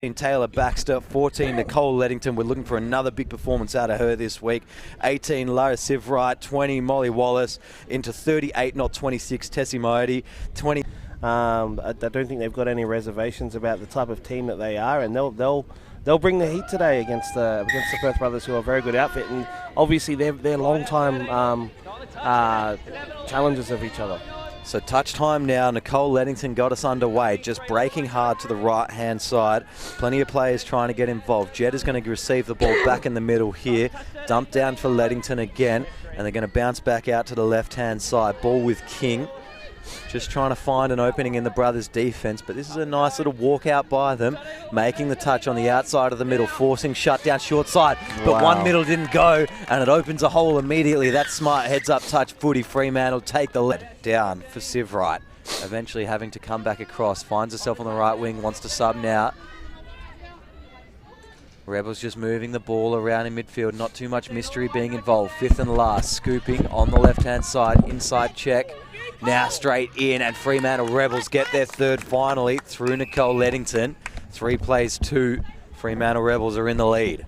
In Taylor Baxter, 14 Nicole Ledington. We're looking for another big performance out of her this week. 18 Lara Sivright, 20 Molly Wallace, into 38, not 26 Tessie Moeti, 20. I don't think they've got any reservations about the type of team that they are, and they'll bring the heat today against the Perth brothers, who are a very good outfit, and obviously they're long time challengers of each other. So touch time now. Nicole Ledington got us underway, just breaking hard to the right-hand side. Plenty of players trying to get involved. Jed is going to receive the ball back in the middle here. Dump down for Ledington again, and they're going to bounce back out to the left-hand side. Ball with King. Just trying to find an opening in the brothers' defence, but this is a nice little walkout by them, making the touch on the outside of the middle, forcing shutdown short side, but Wow. one middle didn't go, and it opens a hole immediately. That smart heads-up touch footy. Fremantle take the lead down for Sivright, eventually having to come back across, finds herself on the right wing, wants to sub now. Rebels just moving the ball around in midfield, not too much mystery being involved. Fifth and last, scooping on the left-hand side, inside check. Now straight in, and Fremantle Rebels get their third finally through Nicole Ledington. 3 plays 2. Fremantle Rebels are in the lead.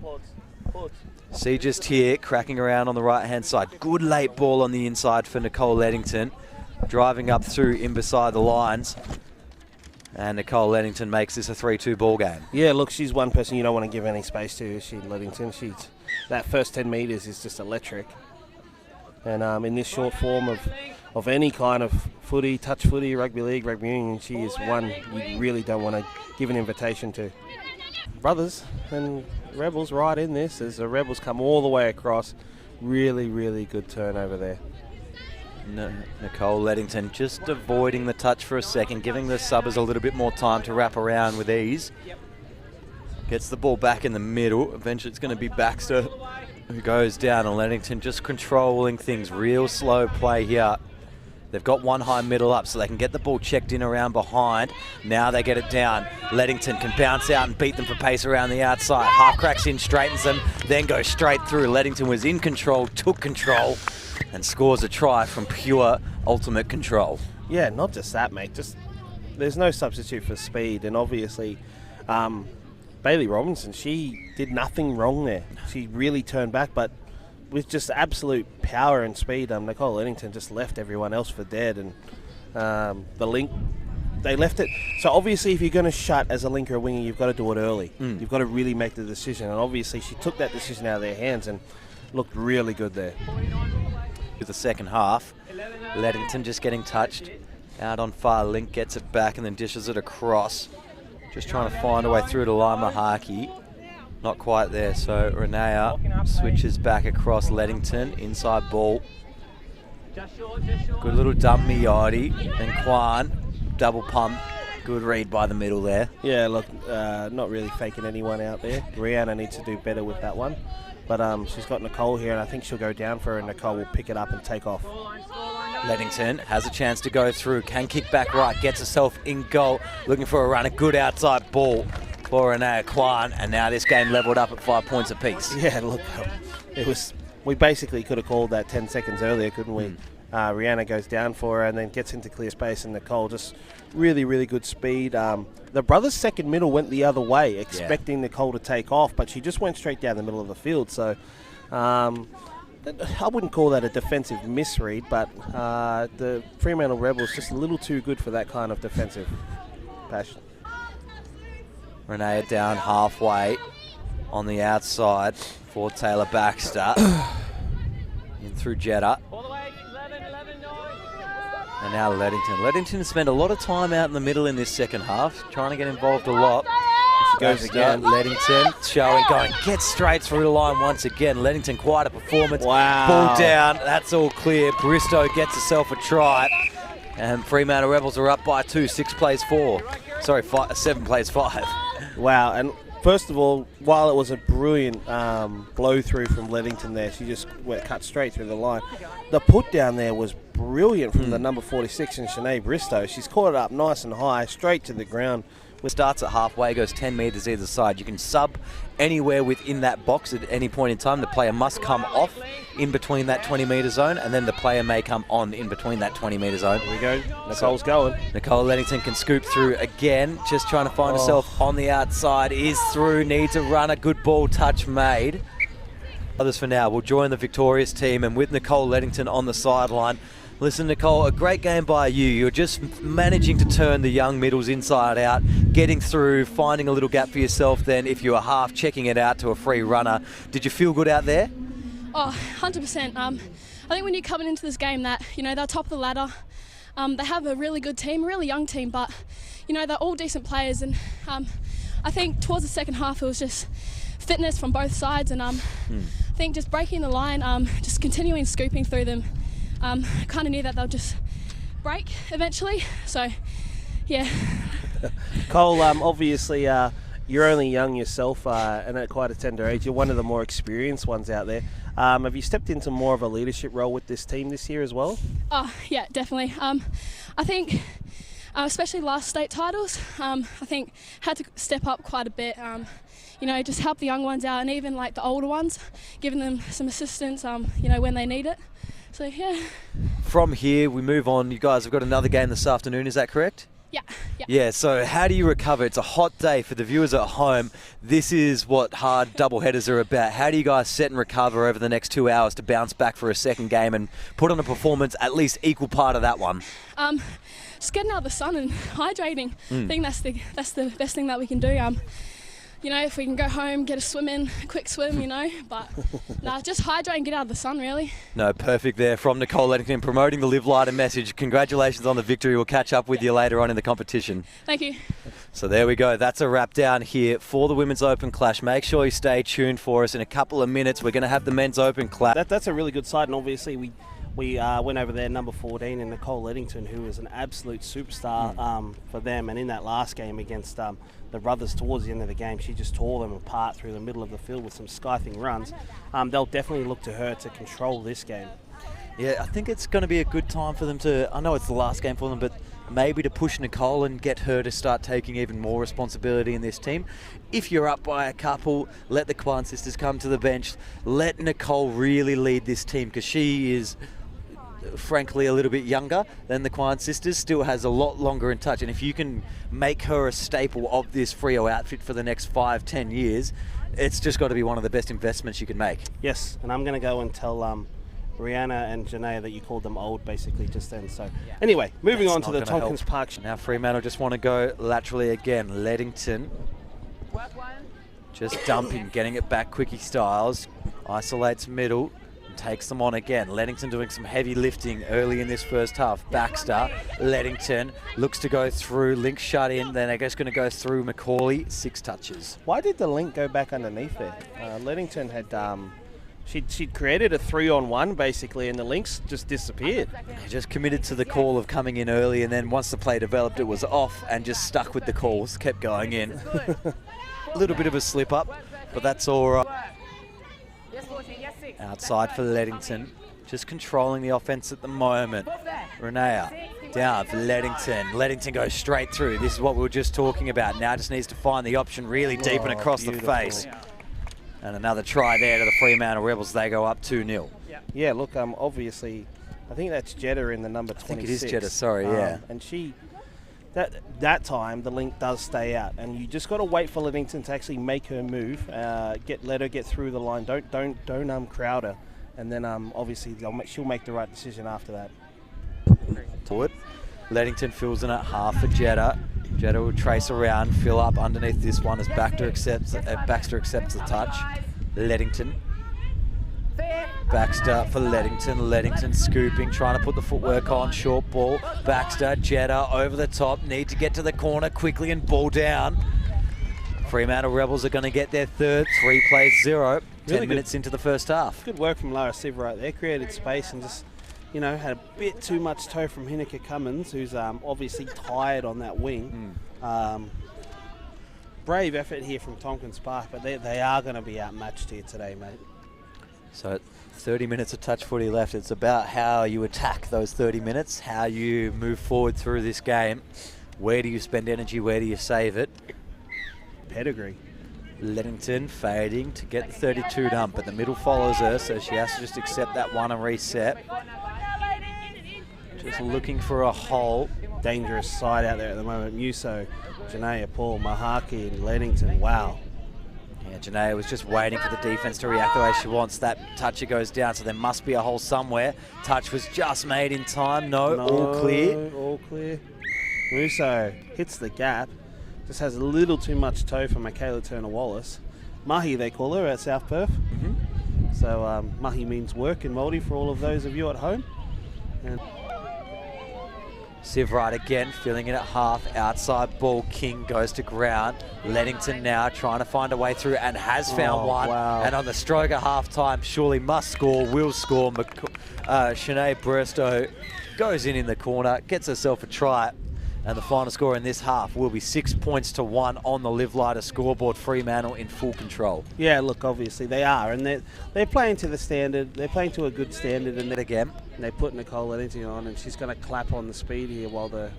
See just here, cracking around on the right-hand side. Good late ball on the inside for Nicole Ledington. Driving up through in beside the lines. And Nicole Ledington makes this a 3-2 ball game. Yeah, look, she's one person you don't want to give any space to, is she, Ledington? That first 10 metres is just electric. And in this short form of any kind of footy, touch footy, rugby league, rugby union, she is one you really don't want to give an invitation to. Brothers and Rebels right in this as the Rebels come all the way across. Really, really good turnover there. Nicole Ledington just avoiding the touch for a second, giving the subbers a little bit more time to wrap around with ease. Gets the ball back in the middle. Eventually it's going to be Baxter who goes down, and Ledington just controlling things. Real slow play here. They've got one high middle up so they can get the ball checked in around behind. Now they get it down. Ledington can bounce out and beat them for pace around the outside. Half cracks in, straightens them, then goes straight through. Ledington was in control, took control, and scores a try from pure ultimate control. Yeah, not just that, mate. Just there's no substitute for speed, and obviously Bailey Robinson, she did nothing wrong there. She really turned back, but with just absolute power and speed, Nicole Ledington just left everyone else for dead, and the link, they left it. So obviously if you're going to shut as a linker or winger, you've got to do it early. You've got to really make the decision, and obviously she took that decision out of their hands and looked really good there. With the second half, Ledington just getting touched. Out on far link, gets it back and then dishes it across. Just trying to find a way through to Lima Harkey. Not quite there, so Renea switches back across Ledington, inside ball. Good little dump Miotti, then Kwan, double pump. Good read by the middle there. Yeah, look, not really faking anyone out there. Rihanna needs to do better with that one. But she's got Nicole here, and I think she'll go down for her, and Nicole will pick it up and take off. Ledington has a chance to go through, can kick back right, gets herself in goal, looking for a run, a good outside ball for Renea Kwan, and now this game leveled up at 5 points apiece. Yeah, look, we basically could have called that 10 seconds earlier, couldn't we? Rihanna goes down for her and then gets into clear space, and Nicole just really, really good speed. The brothers' second middle went the other way, expecting Nicole to take off, but she just went straight down the middle of the field. So I wouldn't call that a defensive misread, but the Fremantle Rebels just a little too good for that kind of defensive passion. Renea down halfway on the outside for Taylor Baxter. In through Jeddah. And now Ledington. Ledington spent a lot of time out in the middle in this second half, trying to get involved a lot. She goes again. Ledington showing, going, gets straight through the line once again. Ledington, quite a performance. Wow. Ball down, that's all clear. Bristow gets herself a try. And Fremantle Rebels are up by 2, 6 plays 4. Sorry, 7 plays 5. Wow, and first of all, while it was a brilliant blow through from Ledington there, she just cut straight through the line. The put down there was brilliant from the number 46 in Shanae Bristow. She's caught it up nice and high, straight to the ground. Starts at halfway, goes 10 metres either side. You can sub anywhere within that box at any point in time. The player must come off in between that 20-metre zone, and then the player may come on in between that 20-metre zone. Here we go. Nicole's going. Nicole Ledington can scoop through again, just trying to find herself on the outside. Is through, needs a runner. Good ball touch made. Others for now will join the victorious team, and with Nicole Ledington on the sideline. Listen, Nicole, a great game by you. You're just managing to turn the young middles inside out, getting through, finding a little gap for yourself, then if you were half, checking it out to a free runner. Did you feel good out there? Oh, 100%. I think when you're coming into this game that, they're top of the ladder. They have a really good team, a really young team, but, they're all decent players. And I think towards the second half, it was just fitness from both sides. And I think just breaking the line, just continuing scooping through them. I kind of knew that they'll just break eventually, so yeah. Cole, obviously you're only young yourself and at quite a tender age. You're one of the more experienced ones out there. Have you stepped into more of a leadership role with this team this year as well? Oh, yeah, definitely. I think, especially last state titles, I think had to step up quite a bit. Just help the young ones out, and even like the older ones, giving them some assistance, when they need it. So, yeah. From here, we move on. You guys have got another game this afternoon, is that correct? Yeah. Yeah, so how do you recover? It's a hot day for the viewers at home. This is what hard doubleheaders are about. How do you guys set and recover over the next 2 hours to bounce back for a second game and put on a performance at least equal part of that one? Just getting out of the sun and hydrating. I think that's the best thing that we can do. If we can go home, get a quick swim, but just hydrate and get out of the sun, really. No, perfect there from Nicole Ledington, promoting the Live Lighter message. Congratulations on the victory. We'll catch up with you later on in the competition. Thank you. So there we go. That's a wrap down here for the Women's Open Clash. Make sure you stay tuned for us. In a couple of minutes, we're going to have the Men's Open Clash. That's a really good side, and obviously we went over there, number 14, and Nicole Ledington, who is an absolute superstar for them. And in that last game against the Brothers, towards the end of the game, she just tore them apart through the middle of the field with some scything runs. They'll definitely look to her to control this game. Yeah, I think it's going to be a good time for them to, I know it's the last game for them, but maybe to push Nicole and get her to start taking even more responsibility in this team. If you're up by a couple, let the Kwan sisters come to the bench. Let Nicole really lead this team, because she is frankly a little bit younger than the Kwan sisters, still has a lot longer in touch, and if you can make her a staple of this Freo outfit for the next 5-10 years, it's just got to be one of the best investments you can make. Yes, and I'm going to go and tell Rihanna and Janaea that you called them old basically just then. So anyway, moving on to the Tompkins Park. Now Fremantle just want to go laterally again. Ledington just dumping, getting it back. Quickie Styles isolates middle, takes them on again. Ledington doing some heavy lifting early in this first half. Baxter, Ledington looks to go through. Link shut in. Then I guess going to go through Macaulay. 6 touches. Why did the link go back underneath there? Ledington had she'd created a 3-on-1 basically, and the links just disappeared. Just committed to the call of coming in early, and then once the play developed, it was off and just stuck with the calls. Kept going in. A little bit of a slip up, but that's all right. Outside for Ledington, just controlling the offense at the moment. Renea down for Ledington. Ledington goes straight through. This is what we were just talking about. Now just needs to find the option really deep and across the face. And another try there to the Fremantle Rebels. They go up 2-0. Yeah, look, obviously, I think that's Jetta in the number 26. I think it is Jetta, sorry, yeah. And she, that time, the link does stay out. And you just got to wait for Ledington to actually make her move, let her get through the line. Don't crowd her. And then, obviously, she'll make the right decision after that. To it. Ledington fills in at half for Jetta. Jetta will trace around, fill up underneath this one as Baxter accepts the touch. Ledington. Baxter for Ledington. Ledington scooping, trying to put the footwork on. Short ball. Baxter, Jetta over the top. Need to get to the corner quickly and ball down. Fremantle Rebels are going to get their third. 3 plays 0. 10 minutes into the first half. Good work from Lara Siv right there. Created space and just, had a bit too much toe from Hinneke Cummins, who's obviously tired on that wing. Brave effort here from Tompkins Park, but they are going to be outmatched here today, mate. So 30 minutes of touch footy left. It's about how you attack those 30 minutes, how you move forward through this game. Where do you spend energy? Where do you save it? Pedigree. Ledington fading to get the 32 done, but the middle follows her, so she has to just accept that one and reset. Just looking for a hole. Dangerous side out there at the moment. Muso, Janaea, Paul, Mahaki, and Ledington. Wow. Yeah, Janaea was just waiting for the defense to react the way she wants. That toucher goes down, so there must be a hole somewhere. Touch was just made in time. No, all clear. All clear. Muso hits the gap. Just has a little too much toe for Michaela Turner-Wallace. Mahi, they call her at South Perth. So Mahi means work in Māori for all of those of you at home. And Siv right again, filling it at half. Outside ball, King goes to ground. Ledington now trying to find a way through and has found one. Wow. And on the stroke at half time, surely must score, will score. Sinead Bristow goes in the corner, gets herself a try. And the final score in this half will be 6 points to 1 on the Live Lighter scoreboard. Fremantle in full control. yeah, look, obviously they are, and they're playing to the standard. They're playing to a good standard, and Again, they put Nicole Ledington on, and she's going to clap on the speed here while the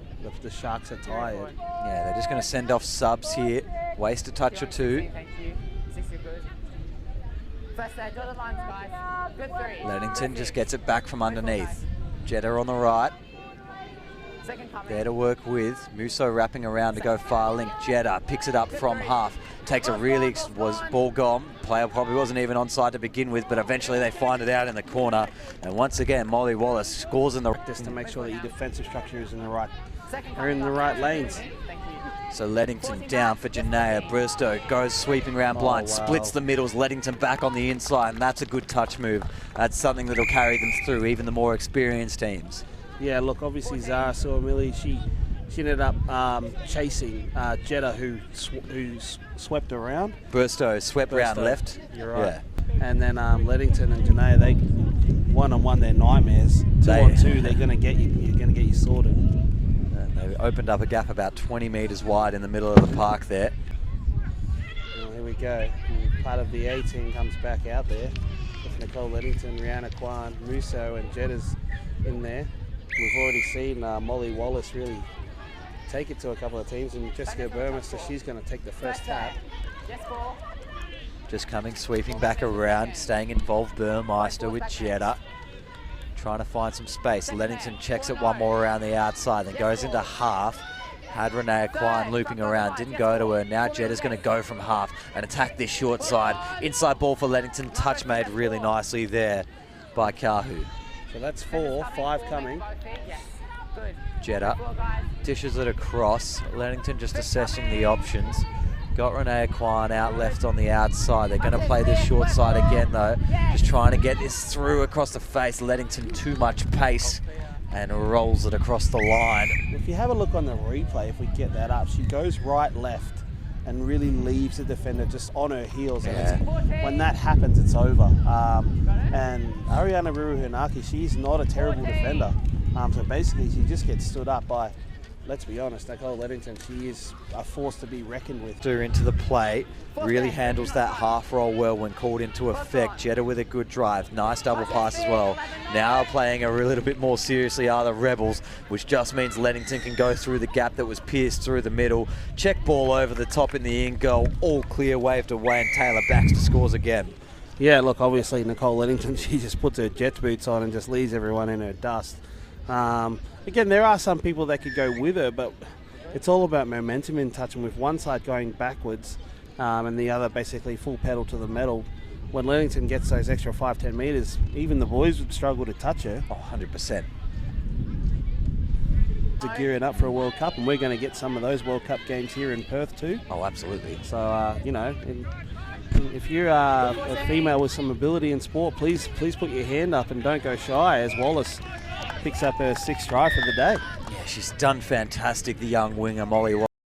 Sharks are tired. yeah, they're just going to send off subs here. Waste a touch or two. Thank you. 6 you're good. First set, draw the lines, guys. Good 3. Ledington just gets it back from underneath. Jetta on the right. Second coming. There to work with. Muso wrapping around to go far link. Jetta picks it up from half. Takes a really, was ball gone. Player probably wasn't even onside to begin with, but eventually they find it out in the corner. And once again, Molly Wallace scores in the... Just to make sure that your defensive structure is in the right, Second are in the right lanes. Thank you. So Ledington down for Janaea. Bristow goes sweeping around blind, wow. splits the middles. Ledington back on the inside, and that's a good touch move. That's something that'll carry them through, even the more experienced teams. Yeah, look, obviously Zara Suamili, she ended up chasing Jetta, who swept around. Bristow swept round Bristow, left. You're right. Yeah. And then Ledington and Janaea, they one-on-one, they're nightmares. Two on two, they're going to get you. You're going to get you sorted. They opened up a gap about 20 metres wide in the middle of the park there. Well, here we go. And part of the A team comes back out there with Nicole Ledington, Rihanna Kwan, Muso, and Jetta's in there. We've already seen Molly Wallace really take it to a couple of teams, and Jessica Burmester, she's going to take the first tap. Yes, 4. Just coming, sweeping back around, staying involved. Burmeister with Jetta. Trying to find some space. Ledington checks it one more around the outside, then goes into half. Had Renee Quine looping around, didn't go to her. Now Jetta's going to go from half and attack this short side. Inside ball for Ledington, touch made really nicely there by Kahu. So that's 4, 5 coming. Yes. Good. Jetta dishes it across. Ledington just assessing the options. Got Renee Quine out left on the outside. They're going to play this short side again though. Just trying to get this through across the face. Ledington too much pace and rolls it across the line. If you have a look on the replay, if we get that up, she goes right, left, and really leaves the defender just on her heels. Yeah. And when that happens, it's over. And Ariana Ruruhinaki, she's not a terrible defender. So basically, she just gets stood up by, let's be honest, Nicole Ledington. She is a force to be reckoned with. Her into the play, really handles that half roll well when called into effect. Jetta with a good drive, nice double pass as well. Now playing a little bit more seriously are the Rebels, which just means Ledington can go through the gap that was pierced through the middle. Check ball over the top in the in goal, all clear, waved away, and Taylor Baxter scores again. Yeah, look, obviously Nicole Ledington, she just puts her Jets boots on and just leaves everyone in her dust. Again, there are some people that could go with her, but it's all about momentum in touch, and with one side going backwards and the other basically full pedal to the metal, when Ledington gets those extra 5-10 metres, even the boys would struggle to touch her. Oh, 100%. To gearing up for a World Cup, and we're going to get some of those World Cup games here in Perth too. Oh, absolutely. So, you know, if you're a female with some ability in sport, please put your hand up and don't go shy as Wallace picks up her 6th try for the day. Yeah, she's done fantastic, the young winger, Molly Wallace.